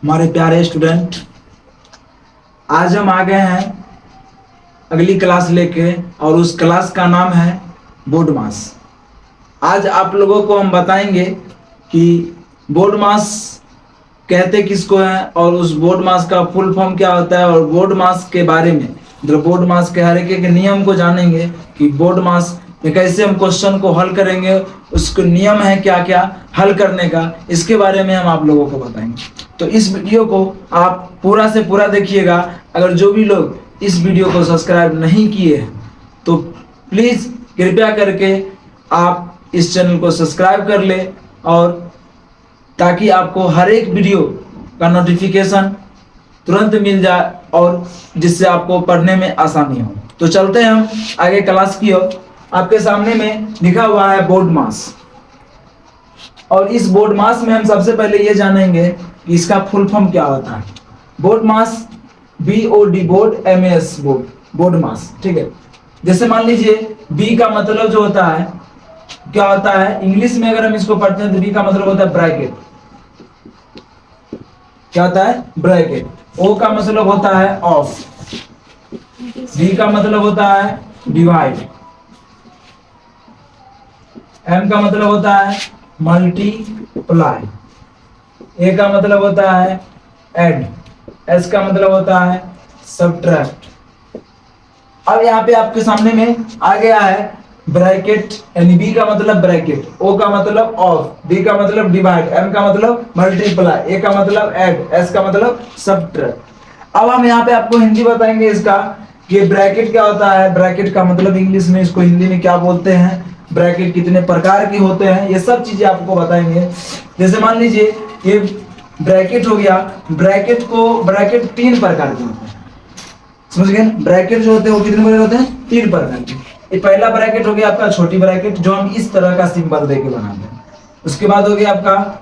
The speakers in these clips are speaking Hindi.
हमारे प्यारे स्टूडेंट, आज हम आ गए हैं अगली क्लास लेके और उस क्लास का नाम है बोर्ड मास। आज आप लोगों को हम बताएंगे कि बोर्ड मास कहते किसको है और उस बोर्ड मास का फुल फॉर्म क्या होता है और बोर्ड मास के बारे में मतलब बोर्ड मास के हर एक नियम को जानेंगे कि बोर्ड मास में कैसे हम क्वेश्चन को हल करेंगे, उसके नियम है क्या क्या हल करने का, इसके बारे में हम आप लोगों को बताएंगे। तो इस वीडियो को आप पूरा से पूरा देखिएगा। अगर जो भी लोग इस वीडियो को सब्सक्राइब नहीं किए हैं तो प्लीज़ कृपया करके आप इस चैनल को सब्सक्राइब कर ले और ताकि आपको हर एक वीडियो का नोटिफिकेशन तुरंत मिल जाए और जिससे आपको पढ़ने में आसानी हो। तो चलते हैं हम आगे क्लास की ओर। आपके सामने में लिखा हुआ है बोर्ड मास और इस बोर्ड मास में हम सबसे पहले ये जानेंगे कि इसका फुल फॉर्म क्या होता है। बोर्ड मास BOD बोर्ड, MAS बोर्ड मास, ठीक है। जैसे मान लीजिए B का मतलब जो होता है क्या होता है, इंग्लिश में अगर हम इसको पढ़ते हैं तो B का मतलब होता है ब्रैकेट। क्या होता है? ब्रैकेट। O का मतलब होता है ऑफ, D का मतलब होता है डिवाइड, M का मतलब होता है मल्टीप्लाई, A का मतलब होता है ऐड, S का मतलब होता है सब्ट्रैक्ट। अब यहाँ पे आपके सामने में आ गया है ब्रैकेट, यानी B का मतलब ब्रैकेट, O का मतलब ऑफ, D का मतलब डिवाइड, M का मतलब मल्टीप्लाई, A का मतलब ऐड, S का मतलब सब्ट्रैक्ट। अब हम यहाँ पे आपको हिंदी बताएंगे इसका कि ब्रैकेट क्या होता है, ब्रैकेट का मतलब इंग्लिश में इसको हिंदी में क्या बोलते हैं, ब्रैकेट कितने प्रकार के होते हैं, ये सब चीजें आपको बताएंगे। जैसे मान लीजिए ये ब्रैकेट हो गया, ब्रैकेट 3 प्रकार के होते हैं, समझ गए? ब्रैकेट जो होते हैं वो कितने प्रकार होते हैं? 3 प्रकार के। ये पहला ब्रैकेट हो गया आपका छोटी ब्रैकेट जो हम इस तरह का सिंबल देके बनाते हैं। उसके बाद हो गया आपका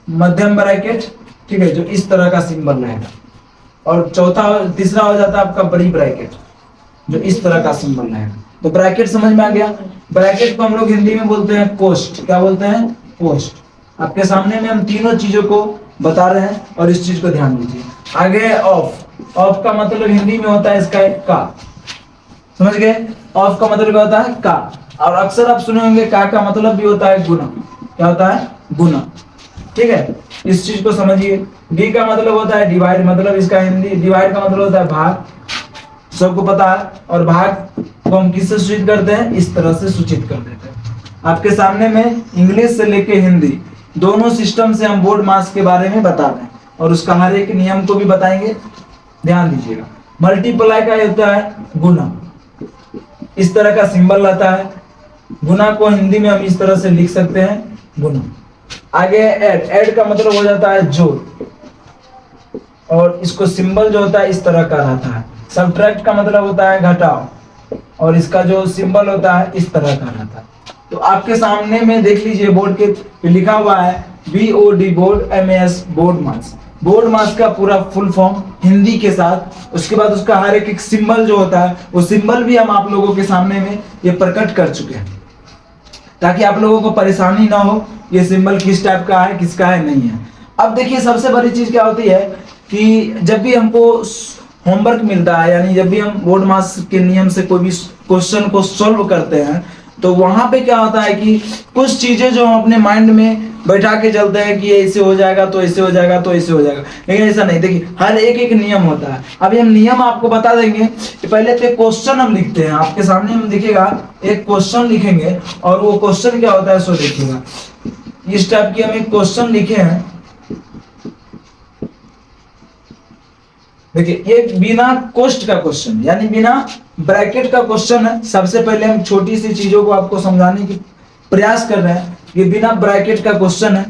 मध्यम ब्रैकेट, ठीक है, जो इस तरह का सिंबल रहेगा। और तीसरा हो जाता है आपका बड़ी ब्रैकेट जो इस तरह का सिंबल रहेगा। तो ब्रैकेट समझ में आ गया। ब्रैकेट को हम लोग हिंदी में बोलते हैं कोष्ठ। क्या बोलते हैं? कोष्ठ। आपके सामने में हम तीनों चीजों को बता रहे हैं और इस चीज को ध्यान दीजिए। आगे ऑफ का मतलब हिंदी में होता है इसका का, समझ गए? ऑफ का मतलब क्या होता है? का। और अक्सर आप सुने होंगे का मतलब भी होता है गुना। क्या होता है? गुना, ठीक है। इस चीज को समझिए। डी का मतलब होता है डिवाइड, मतलब इसका हिंदी डिवाइड का मतलब होता है भाग, सबको पता है। और भाग को हम किससे सूचित करते हैं? इस तरह से सूचित कर देते हैं। आपके सामने में इंग्लिश से लेके हिंदी दोनों सिस्टम से हम बोर्ड मास के बारे में बता रहे हैं और उसका हर एक नियम को भी बताएंगे, ध्यान दीजिएगा। मल्टीप्लाई का होता है गुना, इस तरह का सिंबल रहता है। गुना को हिंदी में हम इस तरह से लिख सकते हैं, गुना। आगे ऐड का मतलब हो जाता है जोड़, और इसको सिंबल जो होता है इस तरह का रहता है। सब्ट्रैक्ट का मतलब होता है घटाओ, और इसका जो सिंबल होता है इस तरह का रहता है। तो आपके सामने में देख लीजिए बोर्ड के लिखा हुआ है BOD बोर्ड, MAS बोर्ड मास। बोर्ड मास का पूरा फुल फॉर्म हिंदी के साथ, उसके बाद उसका हर एक सिंबल जो होता है वो सिंबल भी हम आप लोगों के सामने में ये प्रकट कर चुके हैं ताकि आप लोगों को परेशानी ना हो ये सिंबल किस टाइप का है, किसका है, नहीं है। अब देखिए सबसे बड़ी चीज क्या होती है कि जब भी हमको होमवर्क मिलता है, यानी जब भी हम बोर्ड मास के नियम से कोई भी क्वेश्चन को सॉल्व करते हैं तो वहां पे क्या होता है कि कुछ चीजें जो हम अपने माइंड में बैठा के चलते हैं कि ऐसे हो जाएगा तो ऐसे हो जाएगा तो ऐसे हो जाएगा, लेकिन ऐसा नहीं। देखिए हर एक नियम होता है। अभी हम नियम आपको बता देंगे कि पहले तो क्वेश्चन हम लिखते हैं। आपके सामने हम दिखेगा एक क्वेश्चन लिखेंगे और वो क्वेश्चन क्या होता है सो देखिएगा। इस टाइप की हम एक क्वेश्चन लिखे हैं, देखिए ये बिना कोष्ठ का क्वेश्चन यानी बिना ब्रैकेट का क्वेश्चन है। सबसे पहले हम छोटी सी चीजों को आपको समझाने की प्रयास कर रहे हैं कि बिना ब्रैकेट का क्वेश्चन है।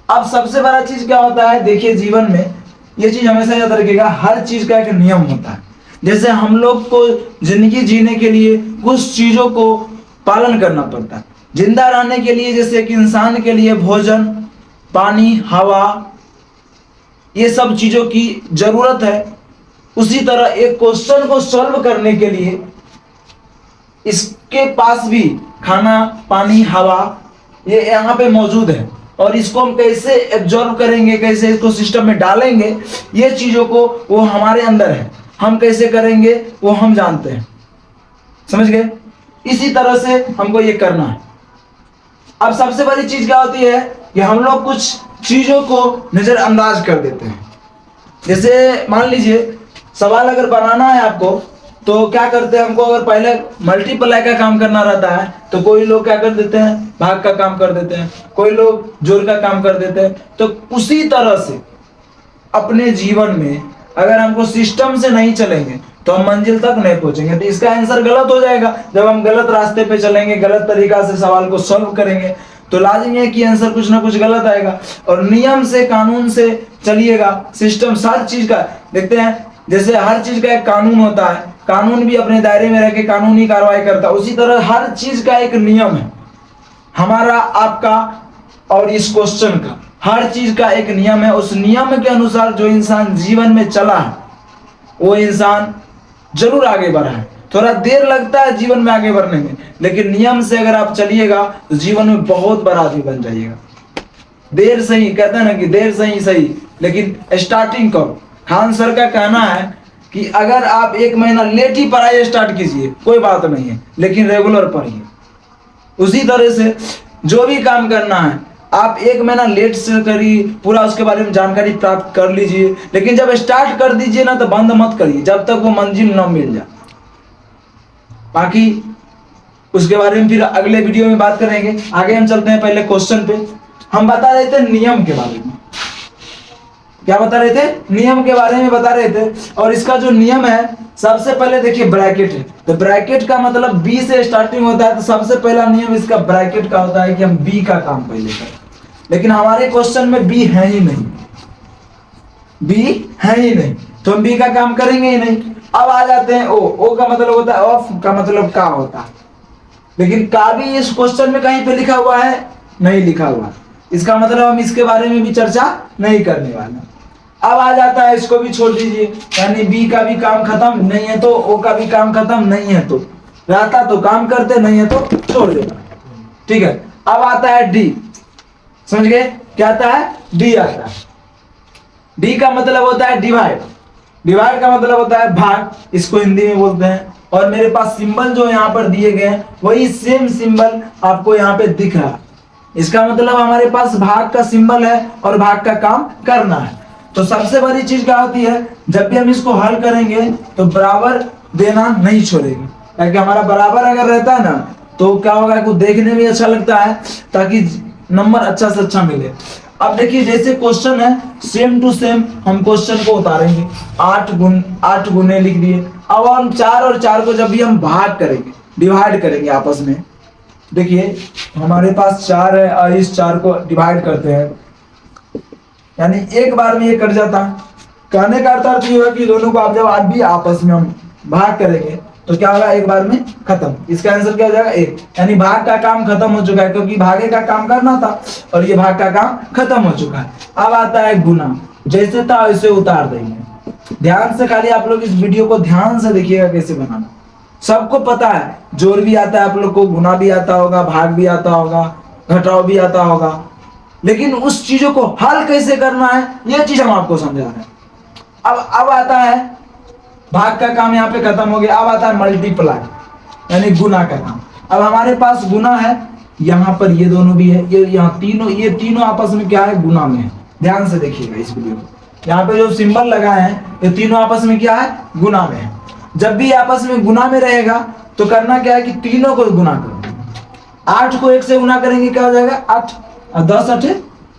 अब सबसे बड़ा चीज क्या होता है, देखिए जीवन में ये चीज हमेशा याद रखिएगा, हर चीज का एक नियम होता है। जैसे हम लोग को जिंदगी जीने के लिए कुछ चीजों को पालन करना पड़ता है। जिंदा रहने के लिए जैसे एक इंसान के लिए भोजन, पानी, हवा, ये सब चीजों की जरूरत है, उसी तरह एक क्वेश्चन को सॉल्व करने के लिए इसके पास भी खाना, पानी, हवा ये यहाँ पे मौजूद है। और इसको हम कैसे एब्जॉर्ब करेंगे, कैसे इसको सिस्टम में डालेंगे, ये चीजों को वो हमारे अंदर है, हम कैसे करेंगे वो हम जानते हैं। समझ गए? इसी तरह से हमको ये करना है। अब सबसे बड़ी चीज क्या होती है कि हम लोग कुछ चीजों को नजरअंदाज कर देते हैं। जैसे मान लीजिए सवाल अगर बनाना है आपको, तो क्या करते हैं, हमको अगर पहले मल्टीप्लाई का काम करना रहता है तो कोई लोग क्या कर देते हैं, भाग का काम कर देते हैं, कोई लोग जोड़ का काम कर देते हैं। तो उसी तरह से अपने जीवन में अगर हमको सिस्टम से नहीं चलेंगे तो हम मंजिल तक नहीं पहुंचेंगे। तो इसका आंसर गलत हो जाएगा। जब हम गलत रास्ते पे चलेंगे, गलत तरीका से सवाल को सॉल्व करेंगे, तो लाजिमी है कि आंसर कुछ ना कुछ गलत आएगा। और नियम से, कानून से चलिएगा, सिस्टम हर चीज का देखते हैं, जैसे हर चीज का एक कानून होता है, कानून भी अपने दायरे में रह के कानूनी कार्रवाई करता है, उसी तरह हर चीज का एक नियम है, हमारा, आपका और इस क्वेश्चन का, हर चीज का एक नियम है। उस नियम के अनुसार जो इंसान जीवन में चला है वो इंसान जरूर आगे बढ़ा है। थोड़ा देर लगता है जीवन में आगे बढ़ने में, लेकिन नियम से अगर आप चलिएगा तो जीवन में बहुत बड़ा आदमी बन जाइएगा। देर सही, कहते हैं ना कि देर सही सही, लेकिन स्टार्टिंग करो। खान सर का कहना है कि अगर आप 1 महीना लेट ही पढ़ाई स्टार्ट कीजिए कोई बात नहीं है, लेकिन रेगुलर पढ़िए। उसी तरह से जो भी काम करना है आप 1 महीना लेट से करिए, पूरा उसके बारे में जानकारी प्राप्त कर लीजिए, लेकिन जब स्टार्ट कर दीजिए ना तो बंद मत करिए जब तक वो मंजिल न मिल जाए। बाकी उसके बारे में फिर अगले वीडियो में बात करेंगे। आगे हम चलते हैं, पहले क्वेश्चन पे। हम बता रहे थे नियम के बारे में, क्या बता रहे थे, नियम के बारे में बता रहे थे। और इसका जो नियम है, सबसे पहले देखिए ब्रैकेट है, तो ब्रैकेट का मतलब बी से स्टार्टिंग होता है, तो सबसे पहला नियम इसका ब्रैकेट का होता है कि हम बी का काम पहले करें। लेकिन हमारे क्वेश्चन में बी है ही नहीं, बी है ही नहीं, तो हम बी का काम करेंगे ही नहीं। अब आ जाते हैं ओ। ओ का मतलब होता है ऑफ, का मतलब का होता है, लेकिन का भी इस क्वेश्चन में कहीं पे लिखा हुआ है, नहीं लिखा हुआ। इसका मतलब हम इसके बारे में भी चर्चा नहीं करने वाले। अब आ जाता है, इसको भी छोड़ दीजिए, यानी बी का भी काम खत्म, नहीं है तो ओ का भी काम खत्म, नहीं है तो रहता तो काम करते, नहीं है तो छोड़ देता। ठीक है, अब आता है डी। समझ गए क्या आता है, डी आता है। डी का मतलब होता है डिवाइड, डिवाइड का मतलब होता है भाग, इसको हिंदी में बोलते हैं। और मेरे पास सिंबल जो यहाँ पर दिए गए हैं वही सेम सिंबल आपको यहाँ पे दिख रहा है। इसका मतलब हमारे पास भाग का सिंबल है और भाग का काम करना है। तो सबसे बड़ी चीज क्या होती है, जब भी हम इसको हल करेंगे तो बराबर देना नहीं छोड़ेंगे, ताकि हमारा बराबर अगर रहता है ना तो क्या होगा, को देखने में अच्छा लगता है, ताकि नंबर अच्छा से अच्छा मिले। अब देखिए जैसे क्वेश्चन है, सेम टू सेम हम क्वेश्चन को उतारेंगे। 8 गुने लिख दिए। अब हम 4 और 4 को जब भी हम भाग करेंगे, डिवाइड करेंगे आपस में, देखिए हमारे पास 4 है और इस 4 को डिवाइड करते हैं, यानी एक बार में ये कट जाता है। कहने का अर्थ ये है कि दोनों को आप जब आज भी आपस में हम भाग करेंगे तो क्या होगा, एक बार में खत्म। इसका आंसर क्या हो जाएगा, 1, यानी भाग का काम खत्म हो चुका है, क्योंकि भागे का काम करना था और ये भाग का काम खत्म हो चुका है। अब आता है गुना, जैसे था वैसे उतार देंगे। ध्यान से खाली आप लोग इस वीडियो को ध्यान से देखिएगा कैसे बनाना। सबको पता है, जोड़ भी आता है आप लोग को, गुना भी आता होगा, भाग भी आता होगा, घटाव भी आता होगा, लेकिन उस चीजों को हल कैसे करना है ये चीज हम आपको समझा रहे हैं। अब आता है भाग का काम, यहाँ पे खत्म हो गया। अब आता है मल्टीप्लाई, यानी गुना का काम। अब हमारे पास गुना है, यहाँ पर ये दोनों भी है, ये तीनों आपस में क्या है, गुना में है। ध्यान से देखिएगा इस वीडियो को, यहाँ पे जो सिंबल लगाए हैं ये तीनों आपस में क्या है, गुना में है। जब भी आपस में गुना में रहेगा तो करना क्या है कि तीनों को गुना करो। 8 को 1 से गुना करेंगे क्या हो जाएगा, 8 और 10 8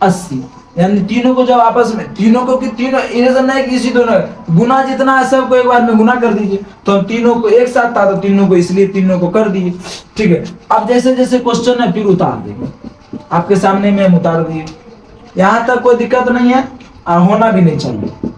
80, यानी तीनों को जब आपस में, तीनों को कि तीनों इरेजन नहीं कि इसी दोनों गुना जितना है सबको एक बार में गुना कर दीजिए। तो हम तीनों को एक साथ था तो तीनों को, इसलिए तीनों को कर दिए। ठीक है, अब जैसे जैसे क्वेश्चन है फिर उतार देंगे, आपके सामने में हम उतार दिए। यहाँ तक कोई दिक्कत नहीं है और होना भी नहीं चाहिए।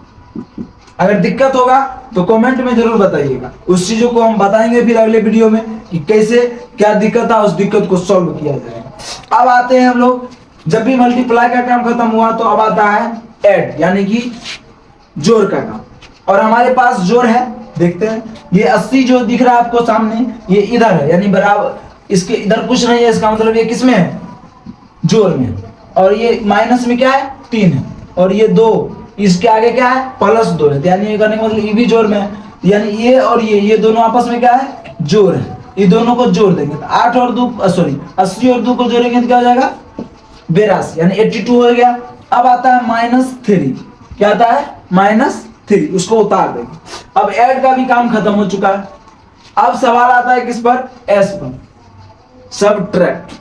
अगर दिक्कत होगा तो कमेंट में जरूर बताइएगा, उस चीजों को हम बताएंगे फिर अगले वीडियो में कि कैसे क्या दिक्कत है, उस दिक्कत को सॉल्व किया जाएगा। अब आते हैं हम लोग, जब भी मल्टीप्लाई का काम खत्म हुआ तो अब आता है ऐड, यानी कि जोड़ का काम। और हमारे पास जोड़ है, देखते हैं ये 80 जो दिख रहा है आपको सामने, ये इधर है, यानी बराबर, इसके इधर कुछ नहीं है, इसका मतलब ये किस में है, जोड़ में। और ये माइनस में क्या है 3 है, और ये 2, इसके आगे क्या है +2 है, यानी ये करने का मतलब ये भी जोड़ में है, यानी ये और ये दोनों आपस में क्या है जोड़ है, ये दोनों को जोड़ देंगे तो 80 और 2 को जोड़ेंगे तो क्या हो जाएगा 82, यानी 82 हो गया। अब आता है -3, क्या आता है -3, उसको उतार देंगे। अब ऐड का भी काम खत्म हो चुका है। अब सवाल आता है किस पर, एस पर, सबट्रैक्ट।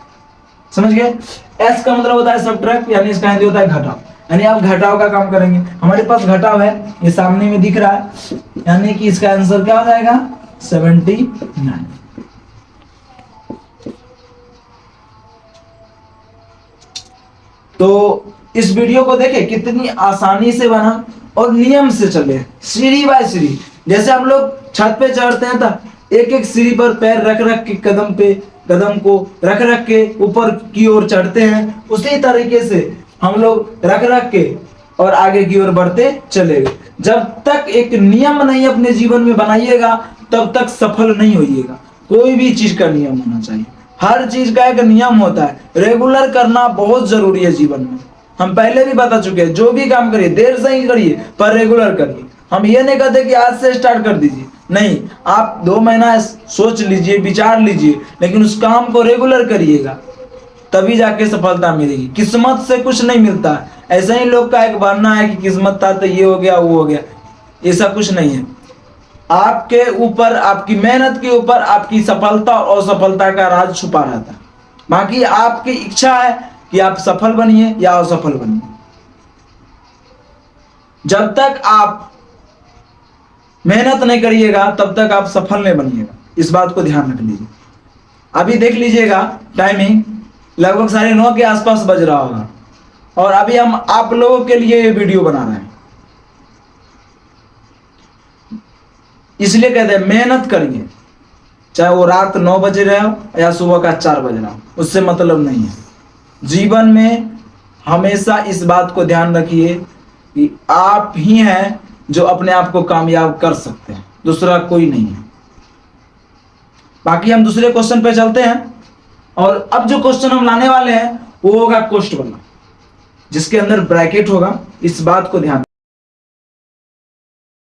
समझ गए, एस का मतलब होता है सबट्रैक्ट, यानी इसका हिंदी होता है घटाव, यानी आप घटाव का काम करेंगे। हमारे पास घटाव है, ये सामने में दिख रहा है, यानी कि इसका आंसर क्या हो जाएगा 79। तो इस वीडियो को देखें कितनी आसानी से बना और नियम से चले, सीढ़ी बाय सीढ़ी। जैसे हम लोग छत पे चढ़ते हैं तो एक एक सीढ़ी पर पैर रख रख के कदम को रख रख के ऊपर की ओर चढ़ते हैं, उसी तरीके से हम लोग रख रख के और आगे की ओर बढ़ते चलेंगे। जब तक एक नियम नहीं अपने जीवन में बनाइएगा तब तक सफल नहीं होइएगा। कोई भी चीज का नियम होना चाहिए, हर चीज का एक नियम होता है, रेगुलर करना बहुत जरूरी है जीवन में। हम पहले भी बता चुके हैं, जो भी काम करिए देर से ही करिए पर रेगुलर करिए। हम ये नहीं कहते कि आज से स्टार्ट कर दीजिए, नहीं, आप 2 महीना सोच लीजिए, विचार लीजिए, लेकिन उस काम को रेगुलर करिएगा, तभी जाके सफलता मिलेगी। किस्मत से कुछ नहीं मिलता है। ऐसा ही लोग का एक मानना है कि किस्मत था तो ये हो गया वो हो गया, ऐसा कुछ नहीं है। आपके ऊपर, आपकी मेहनत के ऊपर आपकी सफलता और असफलता का राज छुपा रहता है। बाकी आपकी इच्छा है कि आप सफल बनिए या असफल बनिए। जब तक आप मेहनत नहीं करिएगा तब तक आप सफल नहीं बनिएगा, इस बात को ध्यान रख लीजिए। अभी देख लीजिएगा टाइमिंग लगभग 9:30 के आसपास बज रहा होगा, और अभी हम आप लोगों के लिए ये वीडियो बना रहे हैं। इसलिए कहते हैं मेहनत करिए, चाहे वो रात 9 बजे रहे हो या सुबह का 4 बज रहा हो, उससे मतलब नहीं है। जीवन में हमेशा इस बात को ध्यान रखिए कि आप ही हैं जो अपने आप को कामयाब कर सकते हैं, दूसरा कोई नहीं है। बाकी हम दूसरे क्वेश्चन पे चलते हैं, और अब जो क्वेश्चन हम लाने वाले हैं वो होगा कोष्ठ वाला, जिसके अंदर ब्रैकेट होगा। इस बात को ध्यान